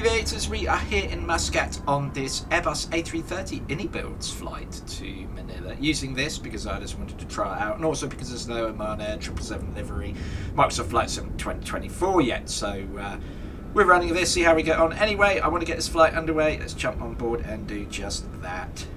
aviators, we are here in Muscat on this Airbus A330 Builds flight to Manila. Using this because I just wanted to try it out, and also because there's no Oman Air 777 livery Microsoft Flight Sim 2024 yet. So we're running this, see how we get on. Anyway, I want to get this flight underway. Let's jump on board and do just that.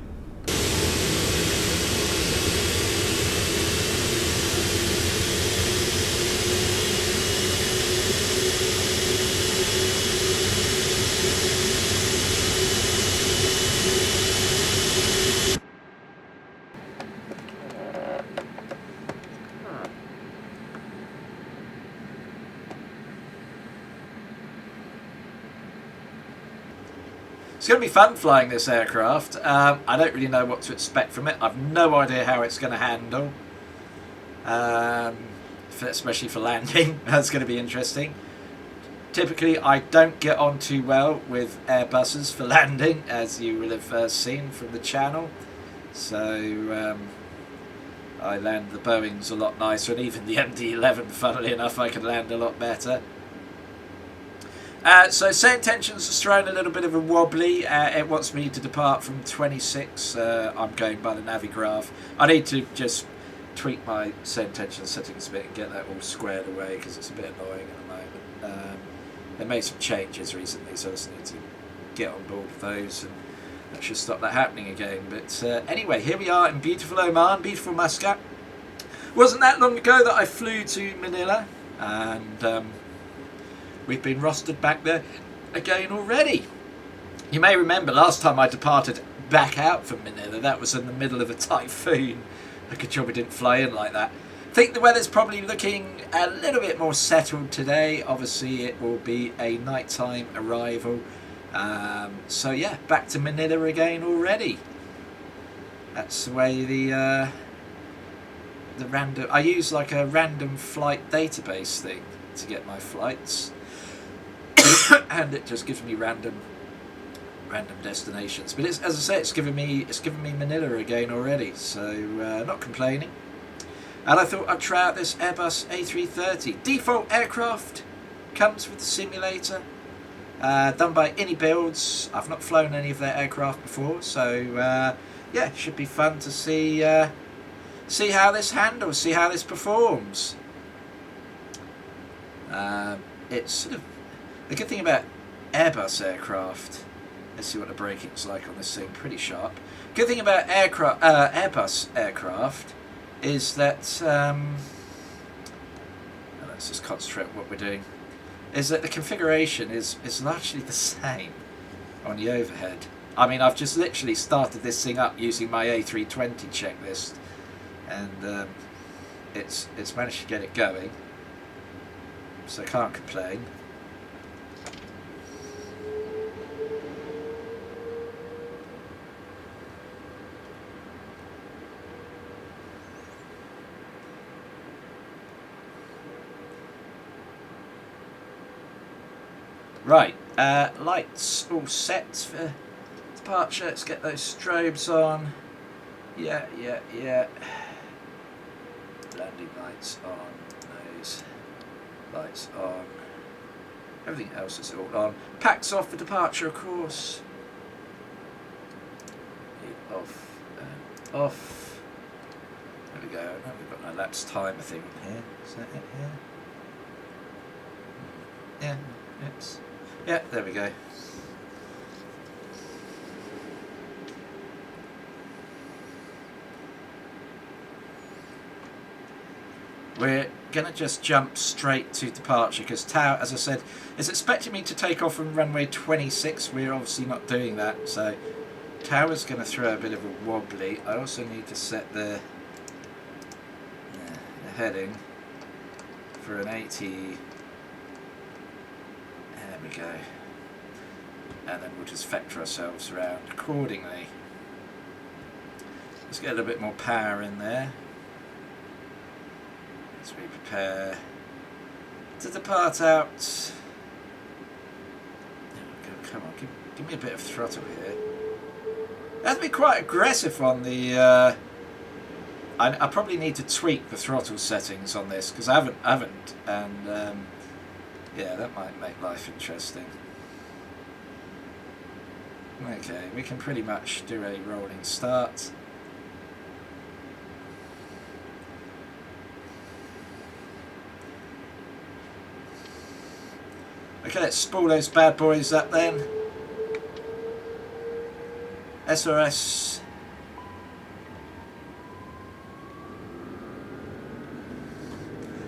It's going to be fun flying this aircraft. I don't really know what to expect from it. I've no idea how it's going to handle, especially for landing. That's going to be interesting. Typically, I don't get on too well with Airbuses for landing, as you will have seen from the channel. So I land the Boeings a lot nicer, and even the MD-11, funnily enough, I can land a lot better. So say intentions is throwing a little bit of a wobbly. It wants me to depart from 26. I'm going by the Navigraph. I need to just tweak my say intention settings a bit and get that all squared away because it's a bit annoying at the moment. They made some changes recently, so I just need to get on board with those, and that should stop that happening again. But anyway, here we are in beautiful Oman, beautiful Muscat. Wasn't that long ago that I flew to Manila, and we've been rostered back there again already. You may remember last time I departed back out from Manila, that was in the middle of a typhoon. A good job we didn't fly in like that. I think the weather's probably looking a little bit more settled today. Obviously it will be a nighttime arrival. So yeah, back to Manila again already. That's the way the random... I use like a random flight database thing to get my flights. And it just gives me random destinations. But it's, as I say, it's given me Manila again already, so not complaining. And I thought I'd try out this Airbus A330. Default aircraft, comes with the simulator, done by Builds. I've not flown any of their aircraft before, so yeah, it should be fun to see how this handles, see how this performs. It's sort of the good thing about Airbus aircraft. Let's see what the braking's like on this thing. Pretty sharp. Good thing about Airbus aircraft is that let's just concentrate on what we're doing. Is that the configuration is largely the same on the overhead. I mean, I've just literally started this thing up using my A320 checklist, and it's managed to get it going. So I can't complain. Right, lights all set for departure. Let's get those strobes on. Yeah. Landing lights on. Those lights on. Everything else is all on. Packs off for departure, of course. Off and off. There we go. Now we've got an elapsed timer thing on here. Is that it here? Yeah, it's... Yeah, there we go. We're going to just jump straight to departure because Tower, as I said, is expecting me to take off from runway 26. We're obviously not doing that, so Tower's going to throw a bit of a wobbly. I also need to set the heading for an 80. There we go. And then we'll just vector ourselves around accordingly. Let's get a little bit more power in there as we prepare to depart out. There we go. Come on, give me a bit of throttle here. I have to be quite aggressive on the... I probably need to tweak the throttle settings on this because I haven't, and yeah, that might make life interesting. Okay, we can pretty much do a rolling start. Okay, let's spool those bad boys up then. SRS.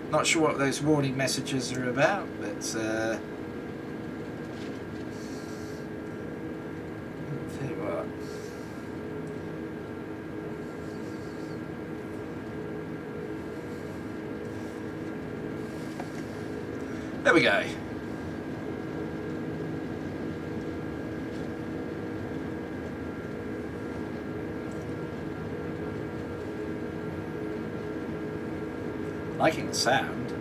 Not sure what those warning messages are about, but tell you what. There we go. Liking the sound.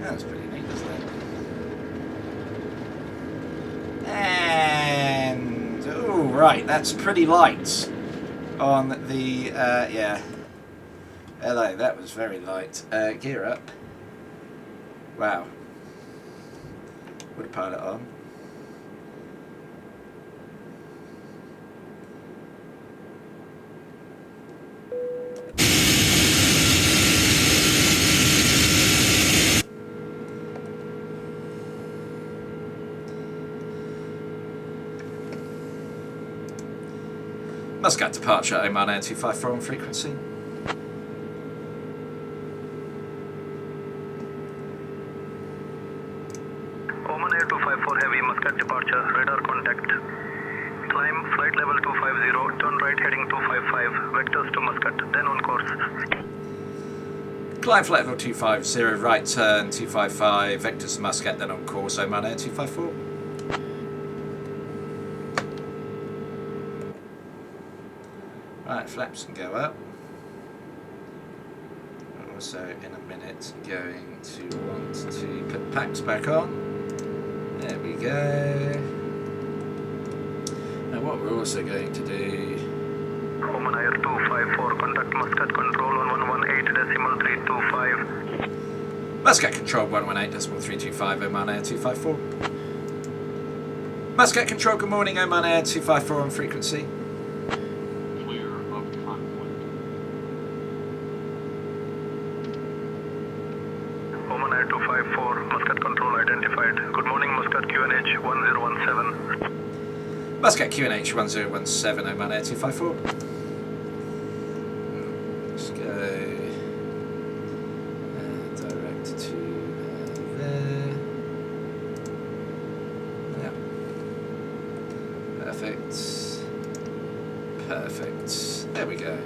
That's pretty neat, isn't it? And oh right, that's pretty light on the yeah. Hello, that was very light. Gear up. Wow. Put a pilot on. Muscat departure, Oman Air 254 on frequency. Oman Air 254 heavy, Muscat departure, radar contact. Climb flight level 250, turn right heading 255, vectors to Muscat, then on course. Climb flight level 250, right turn 255, vectors to Muscat, then on course, Oman Air 254. Right, flaps can go up. Also, in a minute, going to want to put packs back on. There we go. Now, what we're also going to do. Oman Air 254, contact Muscat control on 118.325. Muscat control 118.325, Oman Air 254. Muscat control, good morning, Oman Air 254 on frequency. Oman Air 254, Muscat control identified. Good morning, Muscat QNH 1017. Muscat QNH 1017, Oman Air 254. Let's go direct to there. Yeah. Perfect. Perfect. There we go.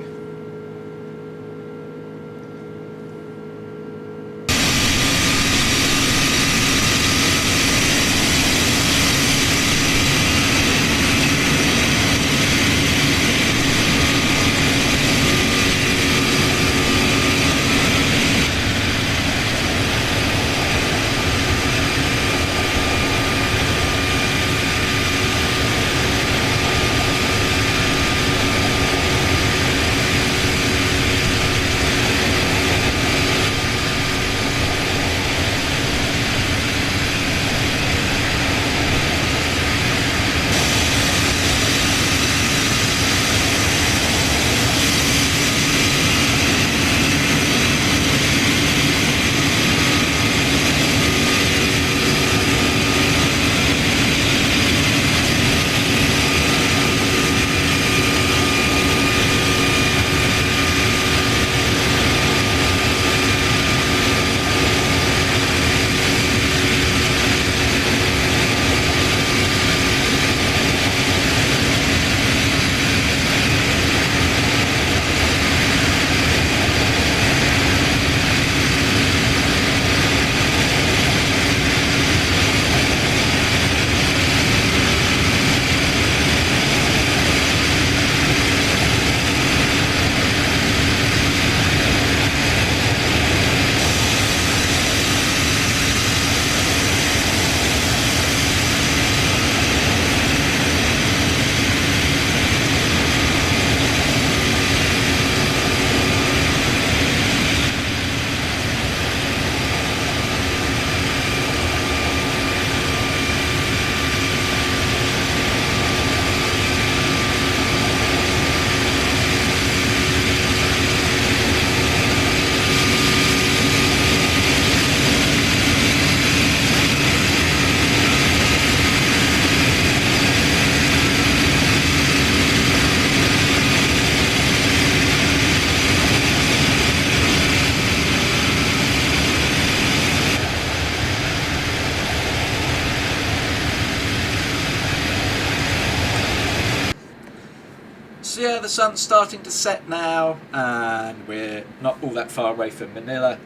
So yeah, the sun's starting to set now, and we're not all that far away from Manila.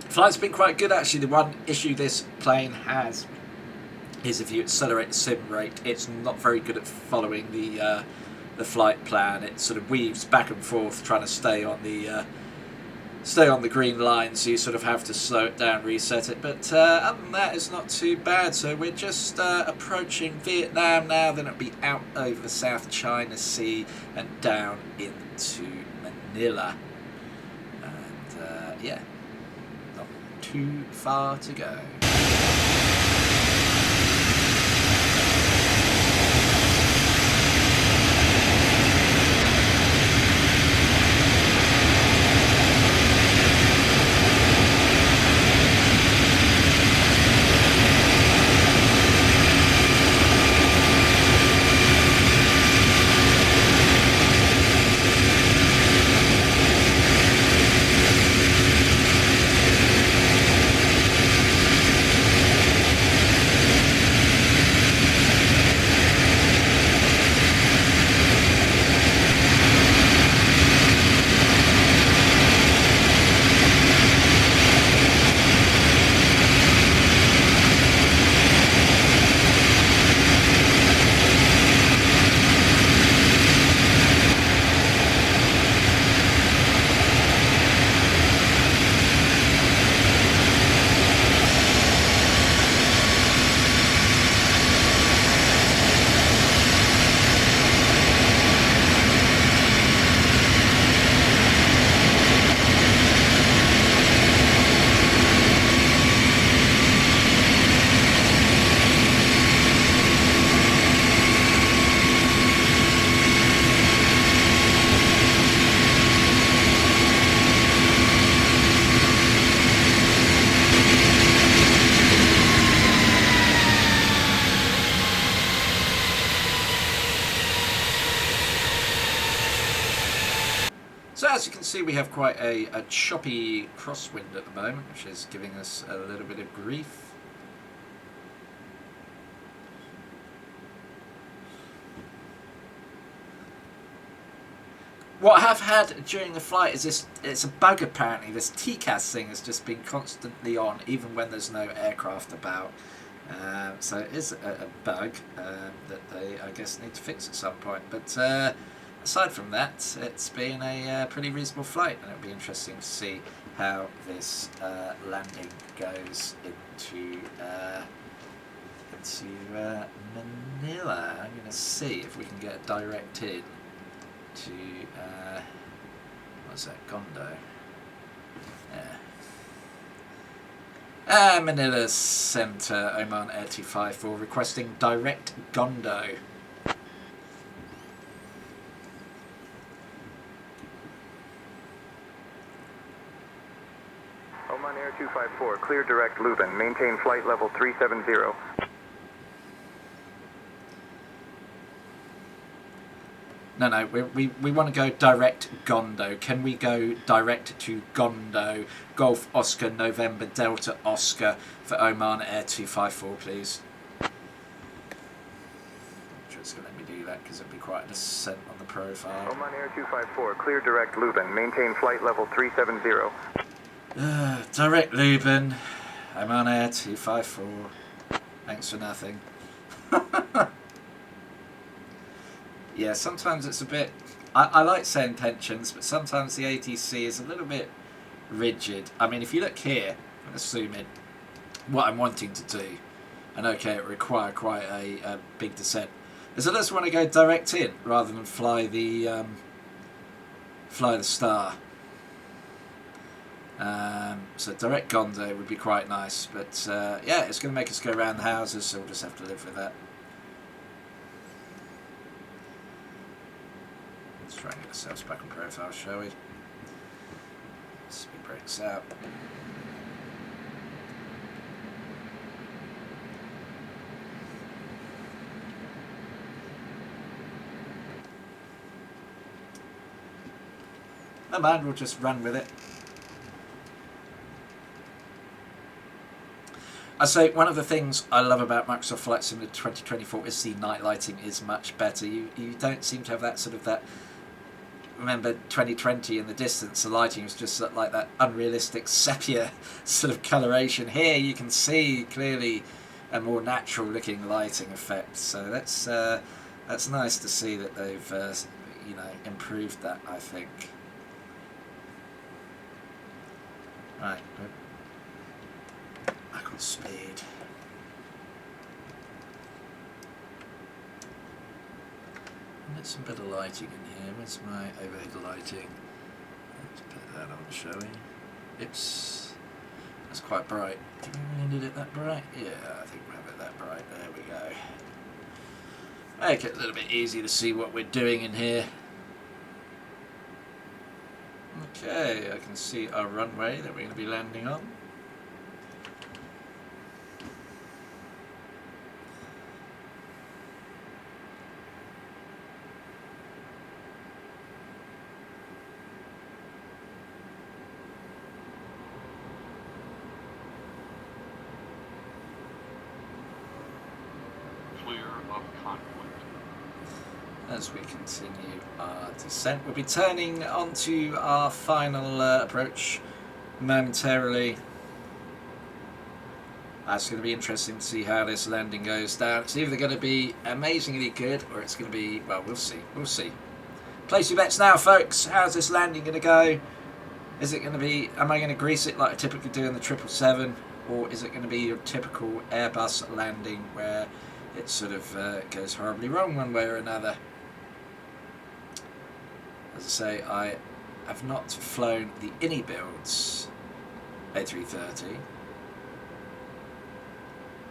Flight's been quite good actually. The one issue this plane has is if you accelerate the sim rate, it's not very good at following the flight plan. It sort of weaves back and forth trying to stay on the green line, so you sort of have to slow it down, reset it. But other than that, it's not too bad. So we're just approaching Vietnam now, then it'll be out over the South China Sea and down into Manila. And yeah, not too far to go. So as you can see, we have quite a choppy crosswind at the moment, which is giving us a little bit of grief. What I have had during the flight is this, it's a bug apparently, this TCAS thing has just been constantly on, even when there's no aircraft about. So it is a bug that they, I guess, need to fix at some point. But aside from that, it's been a pretty reasonable flight, and it'll be interesting to see how this landing goes into Manila. I'm going to see if we can get a direct in to what's that, Gondo? Yeah. Manila Centre, Oman Air 254, requesting direct Gondo. Oman Air 254, clear direct Leuven, maintain flight level 370. No, we want to go direct Gondo. Can we go direct to Gondo, Golf Oscar November Delta Oscar for Oman Air 254, please? I'm sure it's going to let me do that because it'd be quite a descent on the profile. Oman Air 254, clear direct Leuven, maintain flight level 370. Direct Leuven, Oman Air 254. Thanks for nothing. Yeah, sometimes it's a bit... I like saying tensions, but sometimes the ATC is a little bit rigid. I mean, if you look here, let's zoom in, what I'm wanting to do, and okay, it require quite a big descent, is I just want to go direct in, rather than fly the star. So direct Gondo would be quite nice, but yeah, it's going to make us go around the houses, so we'll just have to live with that. Let's try and get ourselves back on profile, shall we? Speed brakes out. Never mind, we'll just run with it. I say one of the things I love about Microsoft Flight Simulator 2024 is the night lighting is much better. You don't seem to have that sort of that. Remember 2020 in the distance, the lighting was just like that unrealistic sepia sort of coloration. Here you can see clearly a more natural looking lighting effect. So that's nice to see that they've improved that, I think. Right. Back on speed. Let's some better lighting in here. Where's my overhead lighting? Let's put that on, shall we? Oops. That's quite bright. Do we really need it that bright? Yeah, I think we'll have it that bright. There we go. Make it a little bit easier to see what we're doing in here. Okay, I can see our runway that we're going to be landing on. As we continue our descent, we'll be turning onto our final approach momentarily. That's going to be interesting to see how this landing goes down. It's either going to be amazingly good or it's going to be, well, we'll see. We'll see. Place your bets now, folks. How's this landing going to go? Is it going to be, am I going to grease it like I typically do in the 777? Or is it going to be your typical Airbus landing where it sort of goes horribly wrong one way or another? As I say, I have not flown the INI builds A330.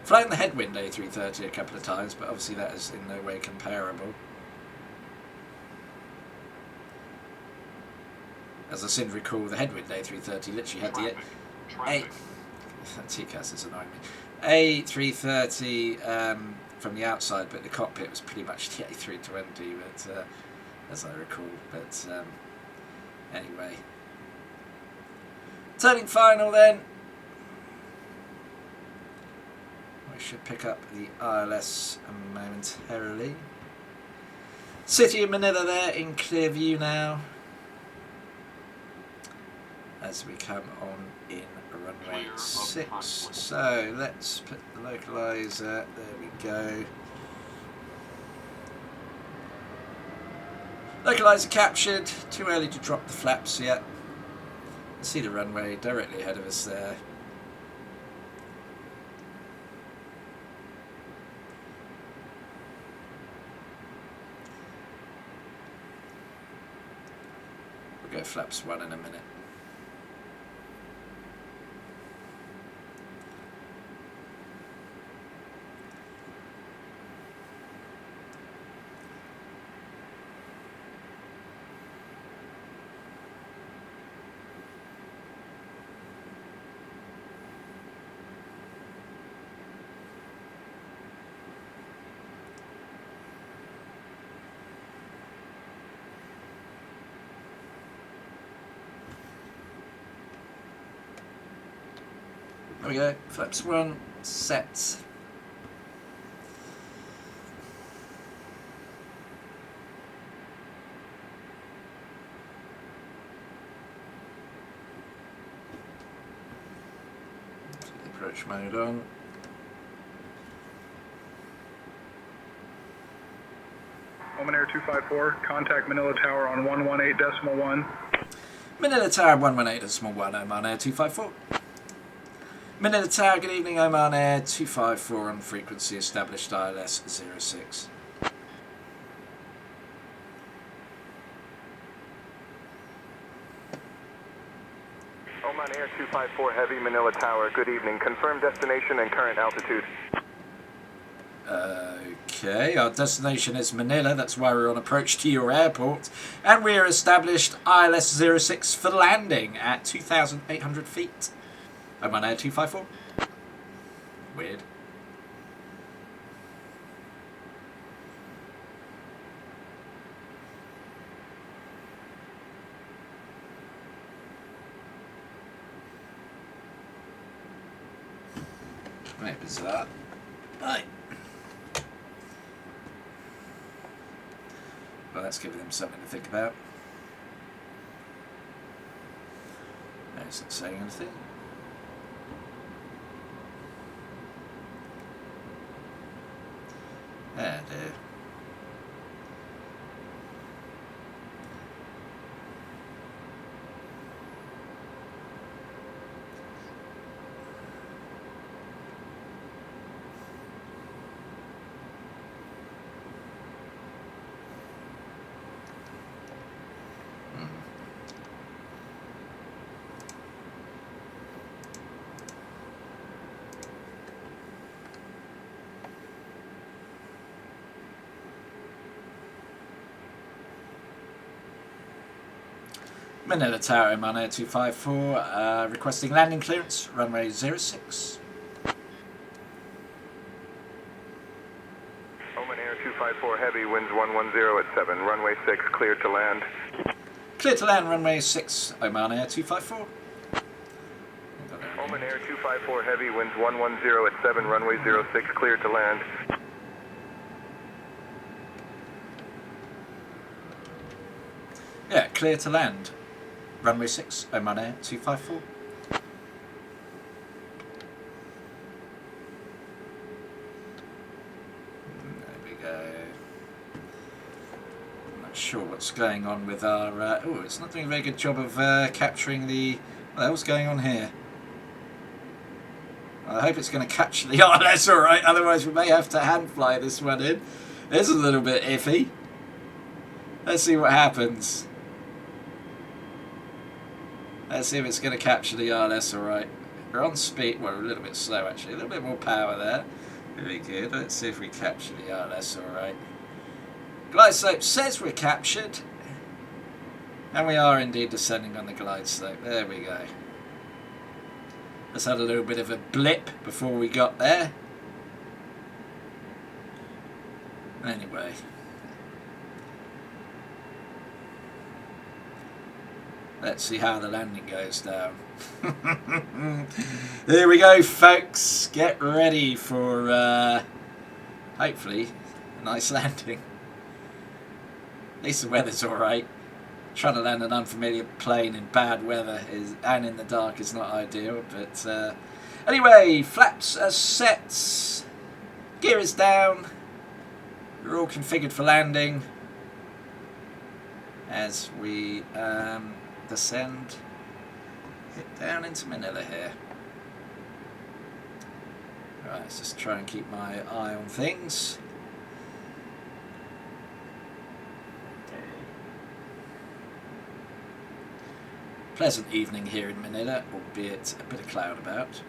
Flown the headwind A330 a couple of times, but obviously that is in no way comparable. As I seem to recall, the headwind A330 literally had the TCAS is annoying me. A330 from the outside, but the cockpit was pretty much the A320. But as I recall, but anyway. Turning final then. We should pick up the ILS momentarily. City of Manila there in clear view now. As we come on in runway 6. So let's put the localizer, there we go. Localizer captured, too early to drop the flaps yet. See the runway directly ahead of us there. We'll go flaps 1 in a minute. There we go, flaps 1, set. Approach mode on. Oman Air 254, contact Manila Tower on 118.1. Manila Tower 118.1, Oman Air 254. Manila Tower, good evening, Oman Air 254 on frequency established ILS 06. Oman Air 254 Heavy, Manila Tower, good evening. Confirm destination and current altitude. Okay, our destination is Manila, that's why we're on approach to your airport. And we're established ILS 06 for landing at 2,800 feet. Oman Air 254. Weird. Very bizarre. Right. Well, that's giving them something to think about. No, it's not saying anything. Ah, dear. Manila Tower, Oman Air 254, requesting landing clearance, runway 06. Oman Air 254 Heavy, winds 110 at 7, runway 6, cleared to land. Clear to land, runway 6, Oman Air 254. Oman Air 254 Heavy, winds 110 at 7, runway 06, cleared to land. Yeah, clear to land. Runway 6, Oman Air 254. There we go. I'm not sure what's going on with our... oh, it's not doing a very good job of capturing the... What the hell's going on here? I hope it's going to catch the... Oh, that's alright, otherwise we may have to hand fly this one in. It's a little bit iffy. Let's see what happens. Let's see if it's going to capture the yard. That's alright. We're on speed. Well, we're a little bit slow actually. A little bit more power there. Really good. Let's see if we capture the yard. That's alright. Glide slope says we're captured. And we are indeed descending on the glide slope. There we go. Let's had a little bit of a blip before we got there. Anyway. Let's see how the landing goes down. Here we go, folks. Get ready for, hopefully, a nice landing. At least the weather's alright. Trying to land an unfamiliar plane in bad weather and in the dark is not ideal. But anyway, flaps are set. Gear is down. We're all configured for landing. As we... descend, hit down into Manila here. Right, let's just try and keep my eye on things. Pleasant evening here in Manila, albeit a bit of cloud about.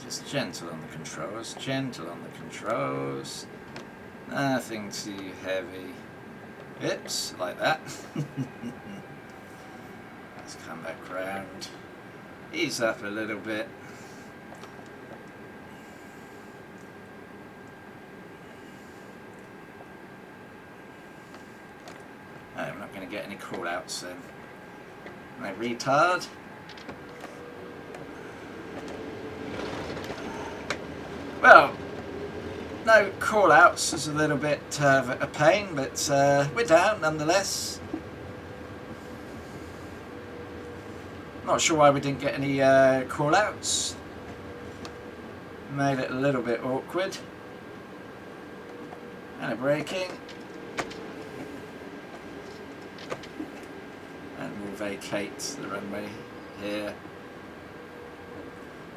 Just gentle on the controls, gentle on the controls. Nothing too heavy. Oops, like that. Let's come back round. Ease up a little bit. No, I'm not going to get any call outs then. My retard. Well, no call-outs is a little bit of a pain, but we're down nonetheless. Not sure why we didn't get any call-outs. Made it a little bit awkward. And a braking. And we'll vacate the runway here.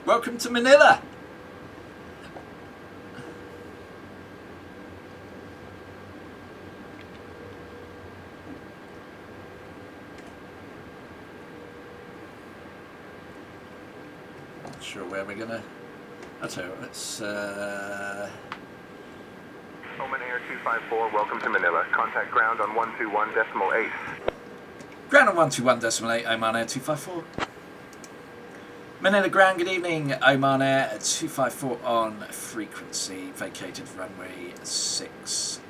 Welcome to Manila. Not sure where we're gonna. I'll tell you what, it's Oman Air 254, welcome to Manila. Contact ground on 121.8. ground on 121.8, Oman Air 254. Manila ground, good evening, Oman Air 254 on frequency, vacated runway 6.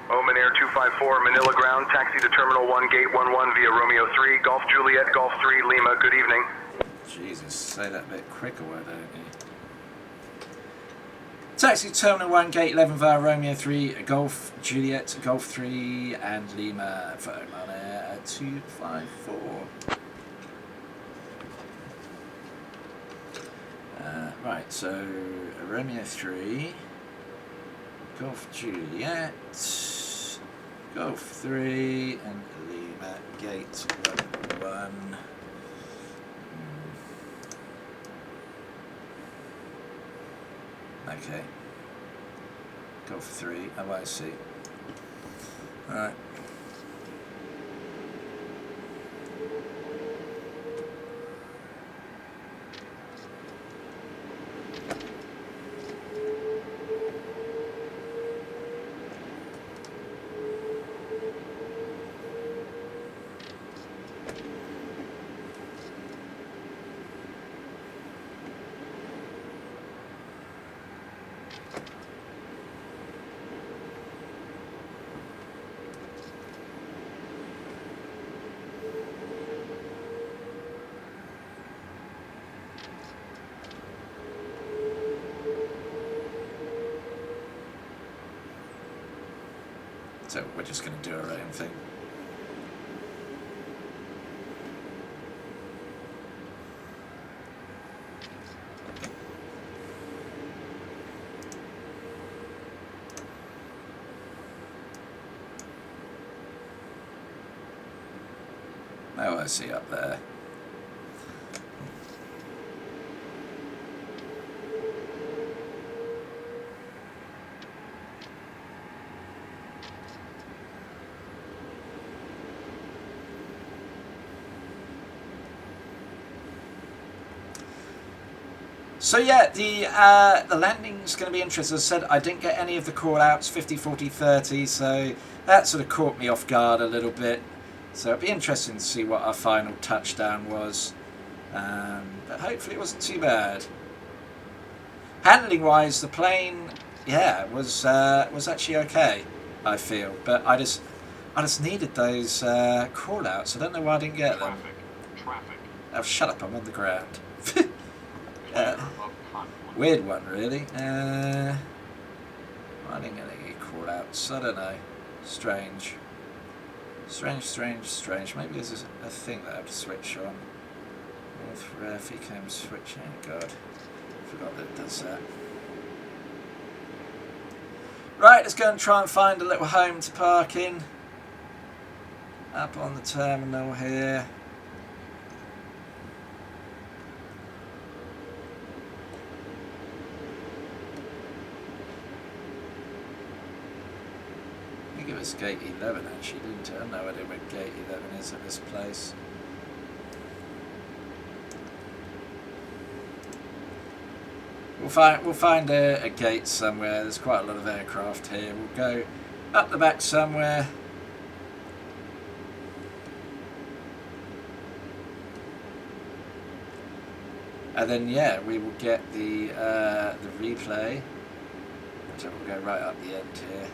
Oman Air 254, Manila ground, taxi to Terminal 1, Gate 11 via Romeo 3, Golf Juliet, Golf 3, Lima, good evening. Jesus, say that a bit quicker, why don't you? Taxi Terminal 1, Gate 11 via Romeo 3, Golf Juliet, Golf 3 and Lima for Oman Air 254. Right, so Romeo 3, Golf Juliet, Golf 3 and Lima, Gate 11. Okay. Golf 3. Oh, I see. Alright. So we're just going to do our own thing. Oh, I see up there. So yeah, the landing's going to be interesting. As I said, I didn't get any of the call-outs, 50, 40, 30, so that sort of caught me off guard a little bit. So it'll be interesting to see what our final touchdown was. But hopefully it wasn't too bad. Handling-wise, the plane, yeah, was actually okay, I feel. But I just needed those call-outs. I don't know why I didn't get them. Traffic. Oh, shut up! I'm on the ground. Weird one, really. I didn't get any call-outs. I don't know. Strange. Strange. Maybe there's a thing that I have to switch on. North ref, came switching. Oh God, forgot that it does that. Right, let's go and try and find a little home to park in. Up on the terminal here. I think it was Gate 11 actually, didn't it? I have no idea where Gate 11 is at this place. We'll find a gate somewhere. There's quite a lot of aircraft here. We'll go up the back somewhere. And then yeah, we will get the replay. So we'll go right up the end here.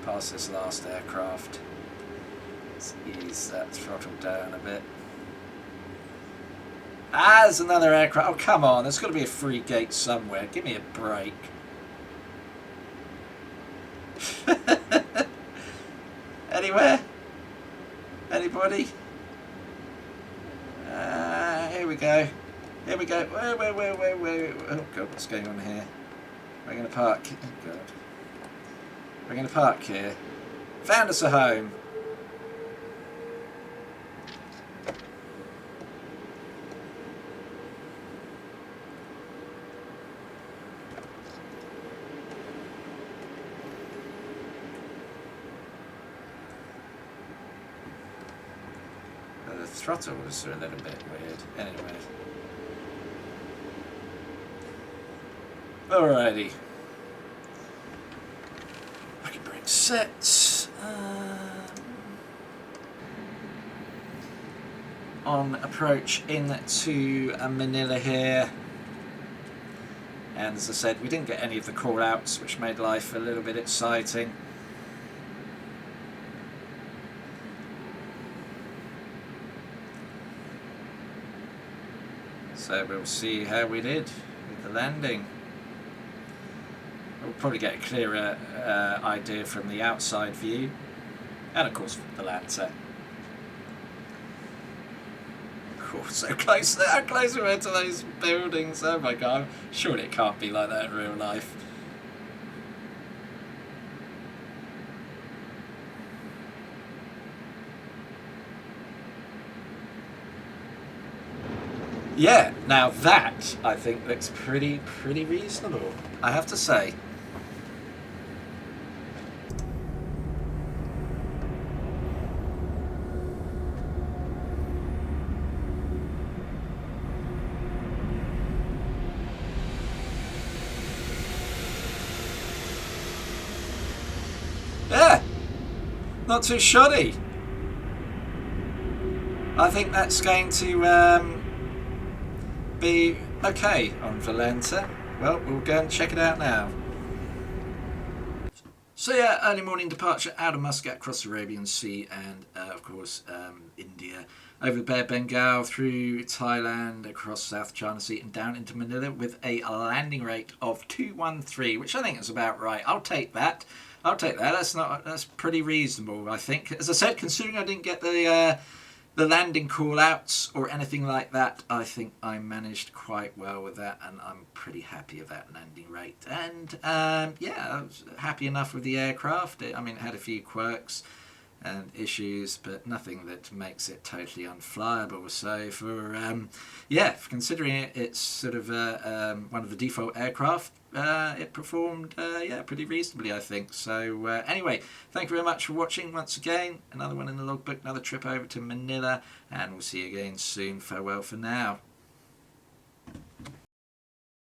Past this last aircraft. Let's ease that throttle down a bit. Ah, there's another aircraft. Oh, come on. There's got to be a free gate somewhere. Give me a break. Anywhere? Anybody? Here we go. Here we go. Wait. Oh, God, what's going on here? We're going to park. Oh God. We're going to park here. Found us a home. The throttle was a little bit weird. Anyway. Alrighty. I can bring sets. On approach into Manila here. And as I said, we didn't get any of the call outs, which made life a little bit exciting. So we'll see how we did with the landing. We'll probably get a clearer idea from the outside view, and of course the Lancer. Oh, so close! How close we were to those buildings! Oh my God! Surely it can't be like that in real life. Yeah, now that I think looks pretty reasonable, I have to say. Yeah, not too shoddy. I think that's going to be okay on Valenta. Well, we'll go and check it out now. So yeah, early morning departure out of Muscat, across the Arabian Sea, and of course India, over the Bay of Bengal, through Thailand, across South China Sea, and down into Manila with a landing rate of 213, which I think is about right. I'll take that. I'll take that. That's pretty reasonable, I think. As I said, considering I didn't get the landing call-outs or anything like that, I think I managed quite well with that, and I'm pretty happy with that landing rate. And yeah, I was happy enough with the aircraft. I mean, it had a few quirks and issues, but nothing that makes it totally unflyable. So for yeah, for considering it's sort of one of the default aircraft, it performed yeah, pretty reasonably, I think. So anyway, thank you very much for watching once again. Another one in the logbook, another trip over to Manila, and we'll see you again soon. Farewell for now.